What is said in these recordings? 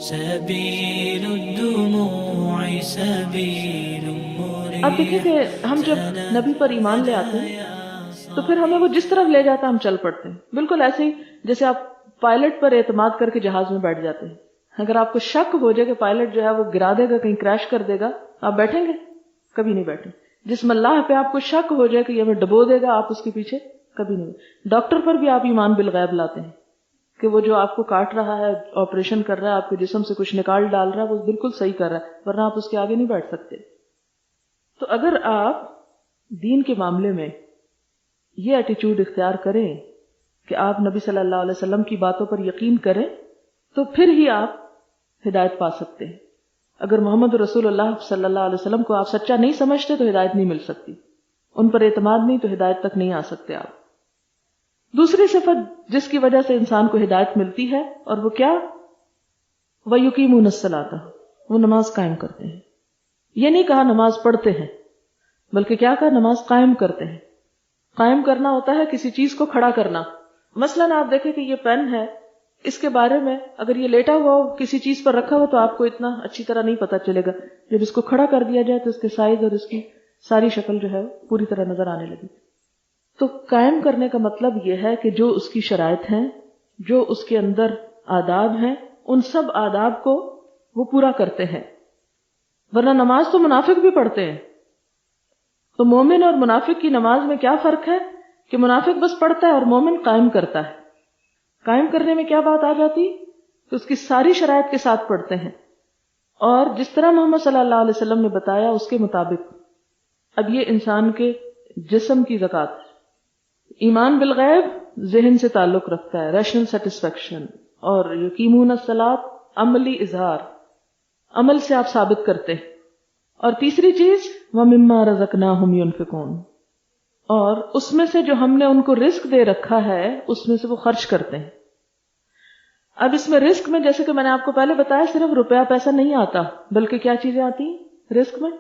سبيل الدموع سبيل مريح. اب دیکھیں کہ ہم جب نبی پر ایمان لے آتے ہیں تو پھر ہمیں وہ جس طرف لے جاتا ہم چل پڑتے ہیں. بالکل ایسے ہی جیسے آپ پائلٹ پر اعتماد کر کے جہاز میں بیٹھ جاتے ہیں. اگر آپ کو شک ہو جائے کہ پائلٹ جو ہے وہ گرا دے گا, کہیں کریش کر دے گا, آپ بیٹھیں گے؟ کبھی نہیں بیٹھیں. جس ملاح پہ آپ کو شک ہو جائے کہ یہ ہمیں ڈبو دے گا, آپ اس کے پیچھے کبھی نہیں. ڈاکٹر پر بھی آپ ایمان بالغیب لاتے ہیں کہ وہ جو آپ کو کاٹ رہا ہے, آپریشن کر رہا ہے, آپ کے جسم سے کچھ نکال ڈال رہا ہے, وہ بالکل صحیح کر رہا ہے, ورنہ آپ اس کے آگے نہیں بیٹھ سکتے. تو اگر آپ دین کے معاملے میں یہ ایٹیچیوڈ اختیار کریں کہ آپ نبی صلی اللہ علیہ وسلم کی باتوں پر یقین کریں تو پھر ہی آپ ہدایت پا سکتے ہیں. اگر محمد رسول اللہ صلی اللہ علیہ وسلم کو آپ سچا نہیں سمجھتے تو ہدایت نہیں مل سکتی. ان پر اعتماد نہیں تو ہدایت تک نہیں آ سکتے آپ. دوسری صفت جس کی وجہ سے انسان کو ہدایت ملتی ہے, اور وہ کیا؟ وَيُقِيمُونَ الصَّلَاةَ, وہ نماز قائم کرتے ہیں. یہ نہیں کہا نماز پڑھتے ہیں, بلکہ کیا کہا؟ نماز قائم کرتے ہیں. قائم کرنا ہوتا ہے کسی چیز کو کھڑا کرنا. مثلاً آپ دیکھیں کہ یہ پین ہے, اس کے بارے میں اگر یہ لیٹا ہوا ہو, کسی چیز پر رکھا ہوا, تو آپ کو اتنا اچھی طرح نہیں پتا چلے گا. جب اس کو کھڑا کر دیا جائے تو اس کے سائز اور اس کی ساری شکل جو ہے پوری طرح نظر آنے لگی. تو قائم کرنے کا مطلب یہ ہے کہ جو اس کی شرائط ہیں, جو اس کے اندر آداب ہیں, ان سب آداب کو وہ پورا کرتے ہیں. ورنہ نماز تو منافق بھی پڑھتے ہیں. تو مومن اور منافق کی نماز میں کیا فرق ہے کہ منافق بس پڑھتا ہے اور مومن قائم کرتا ہے. قائم کرنے میں کیا بات آ جاتی کہ اس کی ساری شرائط کے ساتھ پڑھتے ہیں, اور جس طرح محمد صلی اللہ علیہ وسلم نے بتایا اس کے مطابق. اب یہ انسان کے جسم کی زکوٰۃ. ایمان بالغیب ذہن سے تعلق رکھتا ہے, ریشنل سیٹسفیکشن, اور یقیمون الصلاۃ عملی اظہار, عمل سے آپ ثابت کرتے ہیں. اور تیسری چیز وَمِمَّا رَزَقْنَاهُمْ يُنْفِقُونَ, اور اس میں سے جو ہم نے ان کو رزق دے رکھا ہے اس میں سے وہ خرچ کرتے ہیں. اب اس میں رزق میں جیسے کہ میں نے آپ کو پہلے بتایا صرف روپیہ پیسہ نہیں آتا, بلکہ کیا چیزیں آتی ہیں رزق میں؟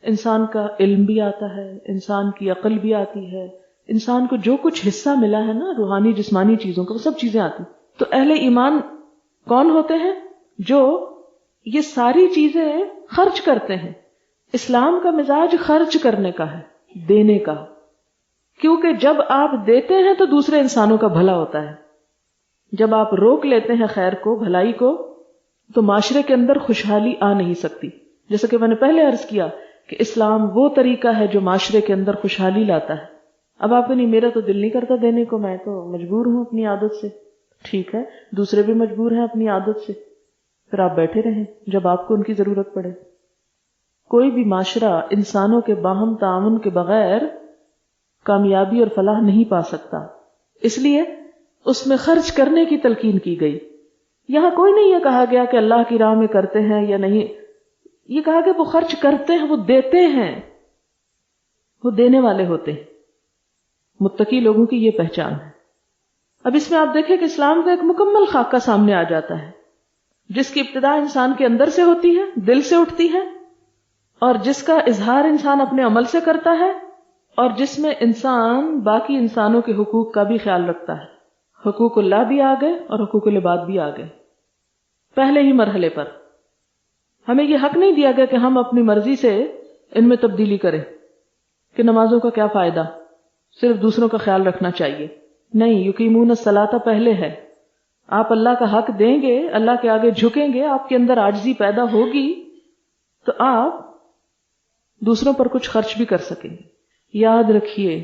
انسان کا علم بھی آتا ہے, انسان کی عقل بھی آتی ہے, انسان کو جو کچھ حصہ ملا ہے نا روحانی جسمانی چیزوں کا, وہ سب چیزیں آتی. تو اہل ایمان کون ہوتے ہیں؟ جو یہ ساری چیزیں خرچ کرتے ہیں. اسلام کا مزاج خرچ کرنے کا ہے, دینے کا. کیونکہ جب آپ دیتے ہیں تو دوسرے انسانوں کا بھلا ہوتا ہے. جب آپ روک لیتے ہیں خیر کو, بھلائی کو, تو معاشرے کے اندر خوشحالی آ نہیں سکتی. جیسا کہ میں نے پہلے عرض کیا کہ اسلام وہ طریقہ ہے جو معاشرے کے اندر خوشحالی لاتا ہے. اب آپ کو نہیں, میرا تو دل نہیں کرتا دینے کو, میں تو مجبور ہوں اپنی عادت سے. ٹھیک ہے, دوسرے بھی مجبور ہیں اپنی عادت سے, پھر آپ بیٹھے رہیں جب آپ کو ان کی ضرورت پڑے. کوئی بھی معاشرہ انسانوں کے باہم تعاون کے بغیر کامیابی اور فلاح نہیں پا سکتا. اس لیے اس میں خرچ کرنے کی تلقین کی گئی. یہاں کوئی نہیں یہ کہا گیا کہ اللہ کی راہ میں کرتے ہیں یا نہیں, یہ کہا کہ وہ خرچ کرتے ہیں, وہ دیتے ہیں, وہ دینے والے ہوتے ہیں. متقی لوگوں کی یہ پہچان ہے. اب اس میں آپ دیکھیں کہ اسلام کا ایک مکمل خاکہ سامنے آ جاتا ہے, جس کی ابتدا انسان کے اندر سے ہوتی ہے, دل سے اٹھتی ہے, اور جس کا اظہار انسان اپنے عمل سے کرتا ہے, اور جس میں انسان باقی انسانوں کے حقوق کا بھی خیال رکھتا ہے. حقوق اللہ بھی آ گئے اور حقوق العباد بھی آ گئے پہلے ہی مرحلے پر. ہمیں یہ حق نہیں دیا گیا کہ ہم اپنی مرضی سے ان میں تبدیلی کریں کہ نمازوں کا کیا فائدہ, صرف دوسروں کا خیال رکھنا چاہیے. نہیں, یقیمون الصلاۃ پہلے ہے. آپ اللہ کا حق دیں گے, اللہ کے آگے جھکیں گے, آپ کے اندر عاجزی پیدا ہوگی تو آپ دوسروں پر کچھ خرچ بھی کر سکیں گے. یاد رکھیے,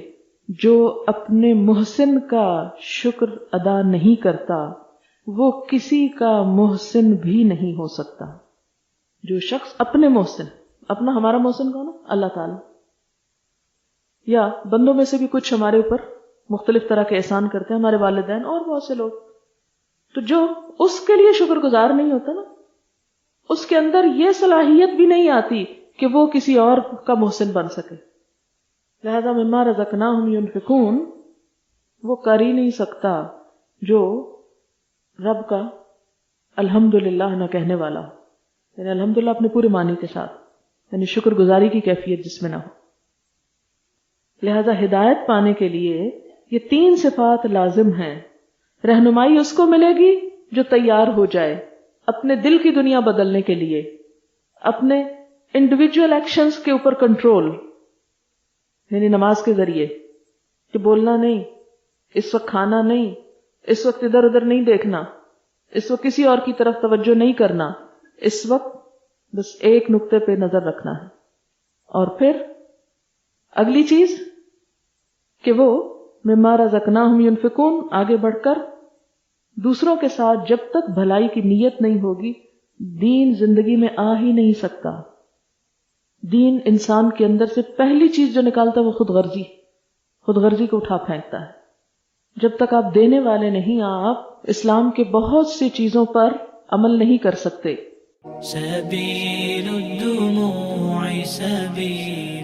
جو اپنے محسن کا شکر ادا نہیں کرتا وہ کسی کا محسن بھی نہیں ہو سکتا. جو شخص اپنے محسن, اپنا ہمارا محسن کون ہے؟ اللہ تعالی. یا بندوں میں سے بھی کچھ ہمارے اوپر مختلف طرح کے احسان کرتے ہیں, ہمارے والدین اور بہت سے لوگ, تو جو اس کے لیے شکر گزار نہیں ہوتا نا, اس کے اندر یہ صلاحیت بھی نہیں آتی کہ وہ کسی اور کا محسن بن سکے. لہذا مما رزقناہم ينفقون, وہ کر ہی نہیں سکتا جو رب کا الحمدللہ نہ کہنے والا ہو, یعنی الحمدللہ اپنے پورے معنی کے ساتھ, یعنی شکر گزاری کی کیفیت جس میں نہ ہو. لہذا ہدایت پانے کے لیے یہ 3 صفات لازم ہیں. رہنمائی اس کو ملے گی جو تیار ہو جائے, اپنے دل کی دنیا بدلنے کے لیے اپنے انڈیویجول ایکشنز کے اوپر کنٹرول، یعنی نماز کے ذریعے کہ بولنا نہیں، اس وقت کھانا نہیں، اس وقت ادھر ادھر نہیں دیکھنا، اس وقت کسی اور کی طرف توجہ نہیں کرنا، اس وقت بس ایک نقطے پہ نظر رکھنا ہے. اور پھر اگلی چیز کہ وہ مما رزقناہم ینفقون، آگے بڑھ کر دوسروں کے ساتھ جب تک بھلائی کی نیت نہیں ہوگی دین زندگی میں آ ہی نہیں سکتا. دین انسان کے اندر سے پہلی چیز جو نکالتا ہے وہ خود غرضی کو اٹھا پھینکتا ہے. جب تک آپ دینے والے نہیں، آپ اسلام کے بہت سی چیزوں پر عمل نہیں کر سکتے. سبيل الدموع سبيل